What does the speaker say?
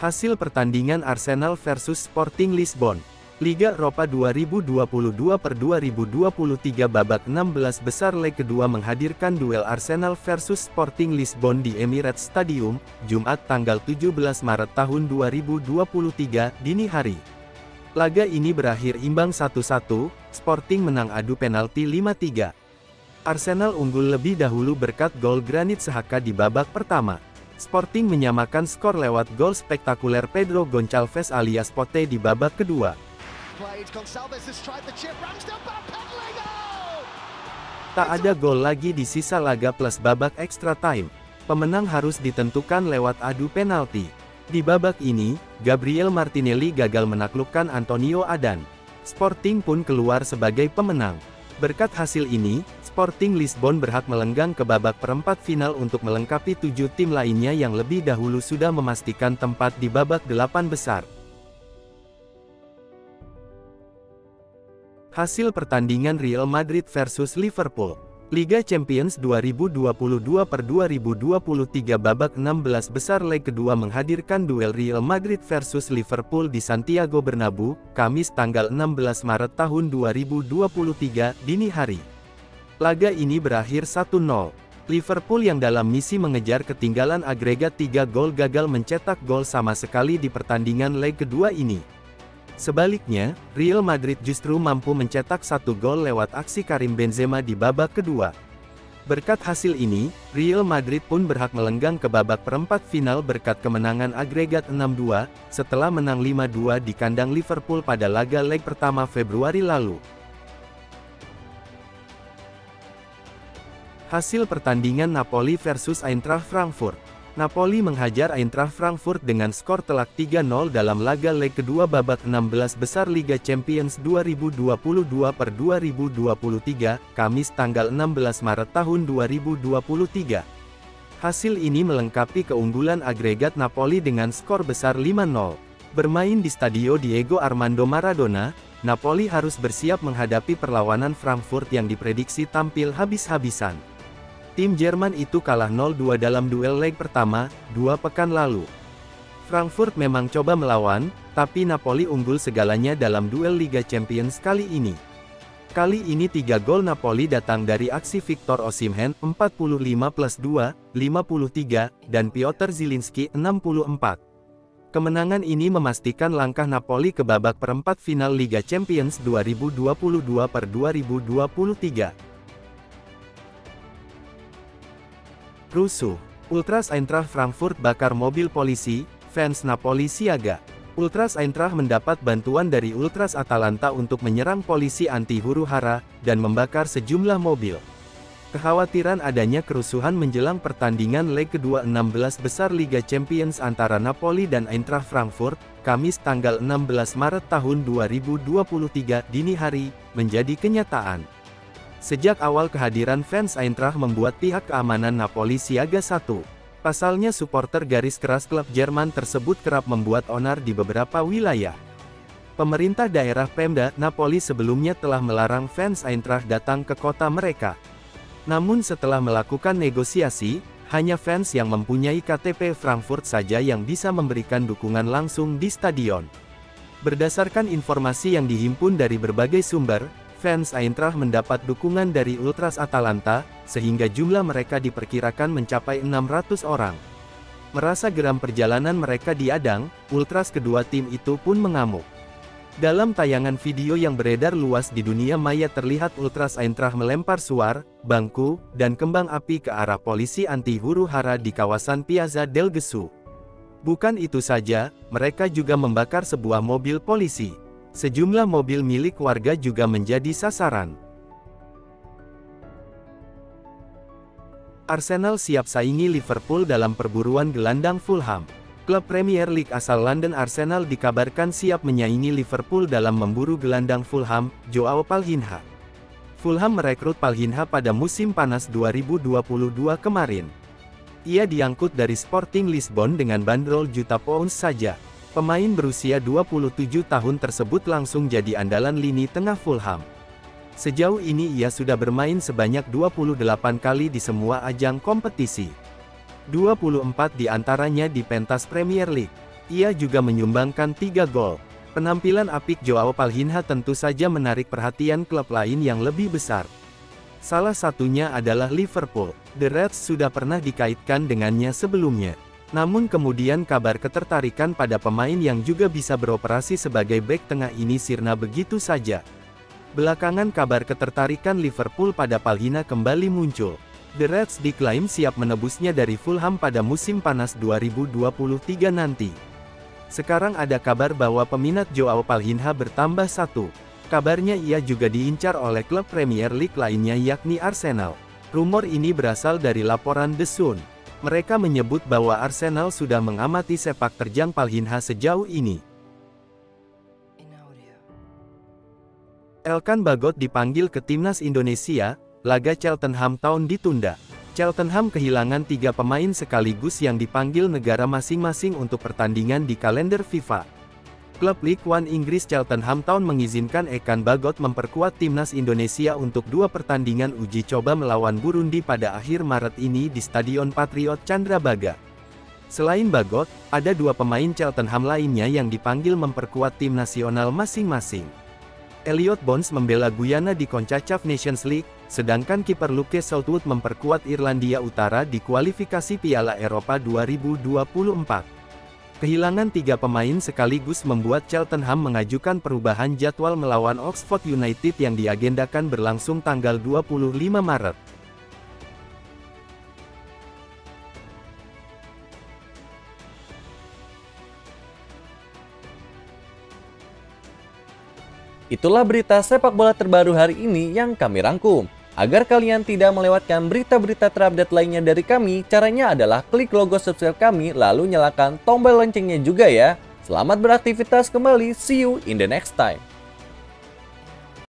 Hasil pertandingan Arsenal versus Sporting Lisbon. Liga Eropa 2022/2023 babak 16 besar leg kedua menghadirkan duel Arsenal versus Sporting Lisbon di Emirates Stadium, Jumat tanggal 17 Maret tahun 2023, dini hari. Laga ini berakhir imbang 1-1, Sporting menang adu penalti 5-3. Arsenal unggul lebih dahulu berkat gol Granit Xhaka di babak pertama. Sporting menyamakan skor lewat gol spektakuler Pedro Gonçalves alias Pote di babak kedua. Tak ada gol lagi di sisa laga plus babak extra time. Pemenang harus ditentukan lewat adu penalti. Di babak ini, Gabriel Martinelli gagal menaklukkan Antonio Adan. Sporting pun keluar sebagai pemenang. Berkat hasil ini, Sporting Lisbon berhak melenggang ke babak perempat final untuk melengkapi 7 tim lainnya yang lebih dahulu sudah memastikan tempat di babak 8 besar. Hasil pertandingan Real Madrid versus Liverpool. Liga Champions 2022/2023 babak 16 besar leg kedua menghadirkan duel Real Madrid versus Liverpool di Santiago Bernabeu, Kamis tanggal 16 Maret tahun 2023, dini hari. Laga ini berakhir 1-0. Liverpool yang dalam misi mengejar ketinggalan agregat 3 gol gagal mencetak gol sama sekali di pertandingan leg kedua ini. Sebaliknya, Real Madrid justru mampu mencetak 1 gol lewat aksi Karim Benzema di babak kedua. Berkat hasil ini, Real Madrid pun berhak melenggang ke babak perempat final berkat kemenangan agregat 6-2, setelah menang 5-2 di kandang Liverpool pada laga leg pertama Februari lalu. Hasil pertandingan Napoli versus Eintracht Frankfurt. Napoli menghajar Eintracht Frankfurt dengan skor telak 3-0 dalam laga leg kedua babak 16 besar Liga Champions 2022/2023, Kamis tanggal 16 Maret tahun 2023. Hasil ini melengkapi keunggulan agregat Napoli dengan skor besar 5-0. Bermain di Stadio Diego Armando Maradona, Napoli harus bersiap menghadapi perlawanan Frankfurt yang diprediksi tampil habis-habisan. Tim Jerman itu kalah 0-2 dalam duel leg pertama, 2 pekan lalu. Frankfurt memang coba melawan, tapi Napoli unggul segalanya dalam duel Liga Champions kali ini. Kali ini 3 gol Napoli datang dari aksi Victor Osimhen, 45+2, 53, dan Piotr Zielinski, 64. Kemenangan ini memastikan langkah Napoli ke babak perempat final Liga Champions 2022/2023. Rusuh. Ultras Eintracht Frankfurt bakar mobil polisi, fans Napoli siaga. Ultras Eintracht mendapat bantuan dari Ultras Atalanta untuk menyerang polisi anti huru-hara, dan membakar sejumlah mobil. Kekhawatiran adanya kerusuhan menjelang pertandingan leg kedua 16 besar Liga Champions antara Napoli dan Eintracht Frankfurt, Kamis tanggal 16 Maret tahun 2023, dini hari, menjadi kenyataan. Sejak awal kehadiran fans Eintracht membuat pihak keamanan Napoli siaga 1. Pasalnya supporter garis keras klub Jerman tersebut kerap membuat onar di beberapa wilayah. Pemerintah daerah Pemda Napoli sebelumnya telah melarang fans Eintracht datang ke kota mereka. Namun setelah melakukan negosiasi, hanya fans yang mempunyai KTP Frankfurt saja yang bisa memberikan dukungan langsung di stadion. Berdasarkan informasi yang dihimpun dari berbagai sumber, fans Eintracht mendapat dukungan dari Ultras Atalanta, sehingga jumlah mereka diperkirakan mencapai 600 orang. Merasa geram perjalanan mereka diadang, Ultras kedua tim itu pun mengamuk. Dalam tayangan video yang beredar luas di dunia maya terlihat Ultras Eintracht melempar suar, bangku, dan kembang api ke arah polisi anti huru-hara di kawasan Piazza del Gesù. Bukan itu saja, mereka juga membakar sebuah mobil polisi. Sejumlah mobil milik warga juga menjadi sasaran. Arsenal siap saingi Liverpool dalam perburuan gelandang Fulham. Klub Premier League asal London Arsenal dikabarkan siap menyaingi Liverpool dalam memburu gelandang Fulham, Joao Palhinha. Fulham merekrut Palhinha pada musim panas 2022 kemarin. Ia diangkut dari Sporting Lisbon dengan bandrol juta pounds saja. Pemain berusia 27 tahun tersebut langsung jadi andalan lini tengah Fulham. Sejauh ini ia sudah bermain sebanyak 28 kali di semua ajang kompetisi. 24 di antaranya di pentas Premier League. Ia juga menyumbangkan 3 gol. Penampilan apik Joao Palhinha tentu saja menarik perhatian klub lain yang lebih besar. Salah satunya adalah Liverpool. The Reds sudah pernah dikaitkan dengannya sebelumnya. Namun kemudian kabar ketertarikan pada pemain yang juga bisa beroperasi sebagai bek tengah ini sirna begitu saja. Belakangan kabar ketertarikan Liverpool pada Palhinha kembali muncul. The Reds diklaim siap menebusnya dari Fulham pada musim panas 2023 nanti. Sekarang ada kabar bahwa peminat Joao Palhinha bertambah 1. Kabarnya ia juga diincar oleh klub Premier League lainnya yakni Arsenal. Rumor ini berasal dari laporan The Sun. Mereka menyebut bahwa Arsenal sudah mengamati sepak terjang Palhinha sejauh ini. Elkan Bagot dipanggil ke timnas Indonesia, laga Cheltenham Town ditunda. Cheltenham kehilangan 3 pemain sekaligus yang dipanggil negara masing-masing untuk pertandingan di kalender FIFA. Klub League One Inggris Cheltenham Town mengizinkan Elkan Bagot memperkuat timnas Indonesia untuk 2 pertandingan uji coba melawan Burundi pada akhir Maret ini di Stadion Patriot Candrabaga. Selain Bagot, ada 2 pemain Cheltenham lainnya yang dipanggil memperkuat tim nasional masing-masing. Elliot Bonds membela Guyana di CONCACAF Nations League, sedangkan kiper Luke Southwood memperkuat Irlandia Utara di kualifikasi Piala Eropa 2024. Kehilangan 3 pemain sekaligus membuat Cheltenham mengajukan perubahan jadwal melawan Oxford United yang diagendakan berlangsung tanggal 25 Maret. Itulah berita sepak bola terbaru hari ini yang kami rangkum. Agar kalian tidak melewatkan berita-berita terupdate lainnya dari kami, caranya adalah klik logo subscribe kami lalu nyalakan tombol loncengnya juga ya. Selamat beraktivitas kembali, see you in the next time.